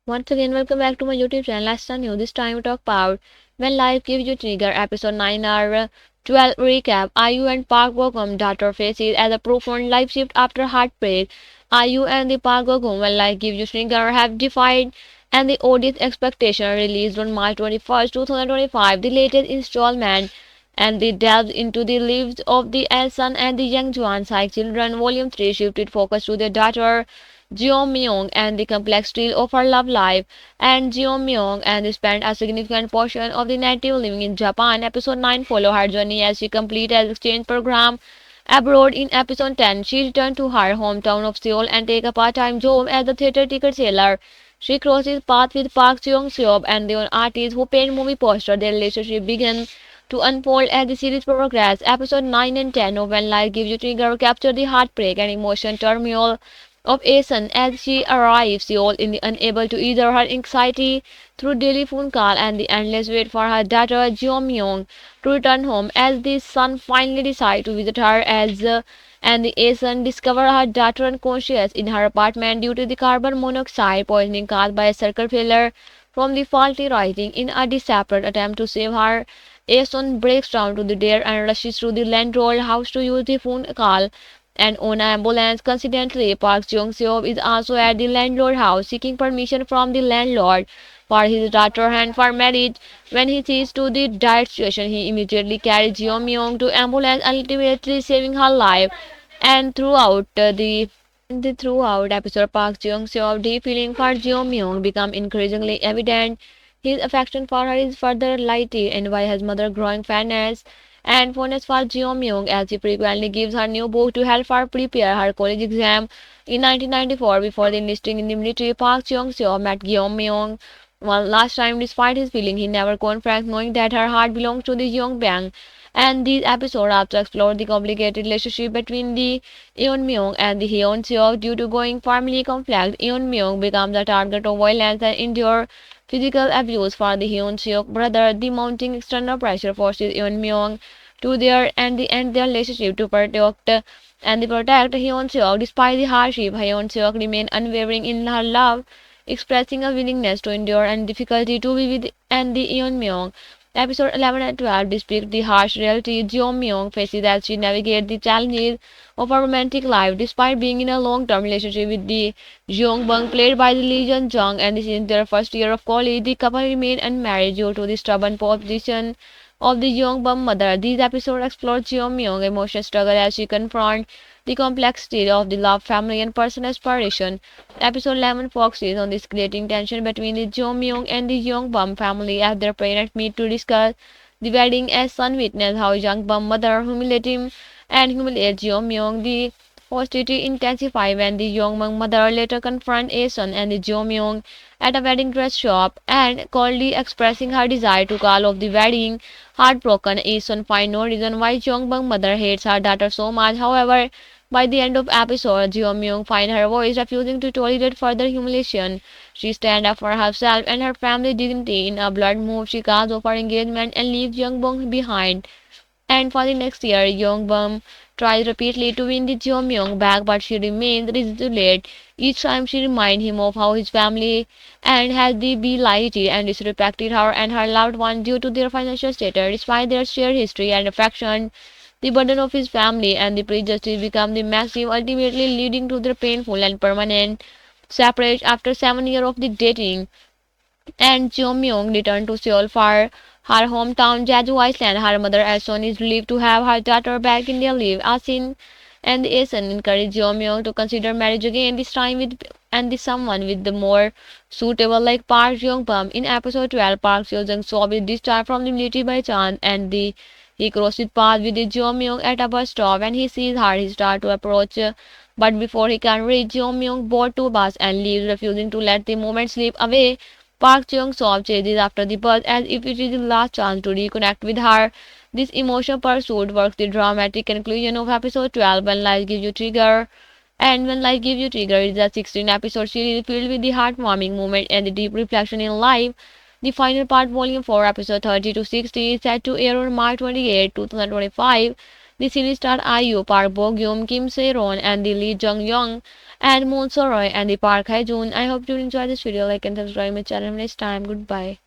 Once again, welcome back to my YouTube channel. Last time you this time we talk about When Life Gives You Trigger, episode 9 hour 12 recap. IU and Park Bo-gum daughter faces as a profound life shift after heartbreak. IU and the Park Bo-gum When Life Gives You Trigger have defied and the audience expectation released on March 21st, 2025, the latest installment and they delved into the lives of the Elson and the young Juan Sai children. Volume 3 shifted focus to their daughter Jeo Myung and the complexity of her love life, and Jeo Myung and spent a significant portion of the native living in Japan. Episode 9 follow her journey as she completed an exchange program abroad. In episode 10, she returned to her hometown of Seoul and take a part-time job as a theater ticket seller. She crosses paths with Park Cheong-seop and the artist who paint movie posters. Their relationship begins to unfold as the series progresses. Episode 9 and 10 of When Life Gives You Trigger capture the heartbreak and emotion turmoil of Asen as she arrives Seoul in the unable to ease her anxiety through daily phone call and the endless wait for her daughter Jeomyung to return home as the son finally decides to visit her as and the Asen discover her daughter unconscious in her apartment due to the carbon monoxide poisoning caused by a circuit failure from the faulty writing. In a desperate attempt to save her, Asen breaks down to the dare and rushes through the landlord house to use the phone call and on an ambulance. Coincidentally, Park Jung-seop is also at the landlord house seeking permission from the landlord for his daughter and for marriage. When he sees to the dire situation, he immediately carries Jeong-myung to ambulance, ultimately saving her life. And throughout episode, Park Jung-seop's deep feeling for Jeong-myung become increasingly evident. His affection for her is further lighted and by his mother growing fairness and fondness for Jeong-myung as he frequently gives her new book to help her prepare her college exam. In 1994, before the enlisting in the military, Park Cheong-seo met Jeong-myung one last time. Despite his feeling, he never confessed, knowing that her heart belongs to the young Bang. And these episodes also explore the complicated relationship between the Eun Myung and the Hyun Seo. Due to going family conflict, Eun Myung becomes a target of violence and endure physical abuse for the Hyun Seok brother. The mounting external pressure forces Eun Myung to their and the end their relationship to protect Hyun Seok. Despite the hardship, Hyun Seok remains unwavering in her love, expressing a willingness to endure and difficulty to be with and the Eun Myung. Episode 11 and 12 depict the harsh reality Jo Myung faces as she navigates the challenges of her romantic life. Despite being in a long-term relationship with the Jeong Bung, played by the Lee Jun Jung, and this is their first year of college, the couple remain unmarried due to the stubborn position of the young bum mother. These episodes explore Jeong Myung's emotional struggle as she confronts the complexity of the love, family, and personal aspiration. Episode 11 focuses on the escalating tension between the Jo Myung and the Young Bum family as their parents meet to discuss the wedding. As son witness how Young Bum mother humiliates him and humiliates Jo Myung. The hostility intensifies when the Young Bum mother later confronts Aeson and the Jo Myung at a wedding dress shop and coldly expressing her desire to call off the wedding. Heartbroken, Aeson finds no reason why Jong Bung's mother hates her daughter so much. However, by the end of episode, Jeo Myung finds her voice, refusing to tolerate further humiliation. She stands up for herself and her family's dignity. In a blood move, she calls off her engagement and leaves Young Bung behind. And for the next year, Young Bum tries repeatedly to win the Jo Myung back, but she remains resolute. Each time she reminds him of how his family and has the belighted and disrespected her and her loved one due to their financial status. Despite their shared history and affection, the burden of his family and the prejudice become the massive, ultimately leading to their painful and permanent separation after 7 years of the dating. And Jo Myung returned to Seoul for her hometown Jeju Island. Her mother Ason is relieved to have her daughter back in their life. Asin and Ason encouraged Jo Myung to consider marriage again, this time with and the someone with the more suitable like Park Jong Bum. In episode 12, Park Seo Jung saw with discharged from the military by chance and the he crosses paths with Jo Myung at a bus stop. When he sees her, he starts to approach, but before he can reach, Jo Myung boards two bus and leaves, refusing to let the moment slip away. Park Cheong-sop chases after the bus as if it is the last chance to reconnect with her. This emotional pursuit works the dramatic conclusion of episode 12, When Life Gives You Trigger. And When Life Gives You Trigger is a 16-episode series filled with the heartwarming moment and the deep reflection in life. The final part, Volume 4, Episode 30 to 60, is set to air on March 28, 2025. The series starred IU, Park Bo Gum, Kim Se Ron, and the Lee Jung Young, and Moon So Roy, and the Park Hae Joon. I hope you enjoy this video. Like and subscribe my channel next time. Goodbye.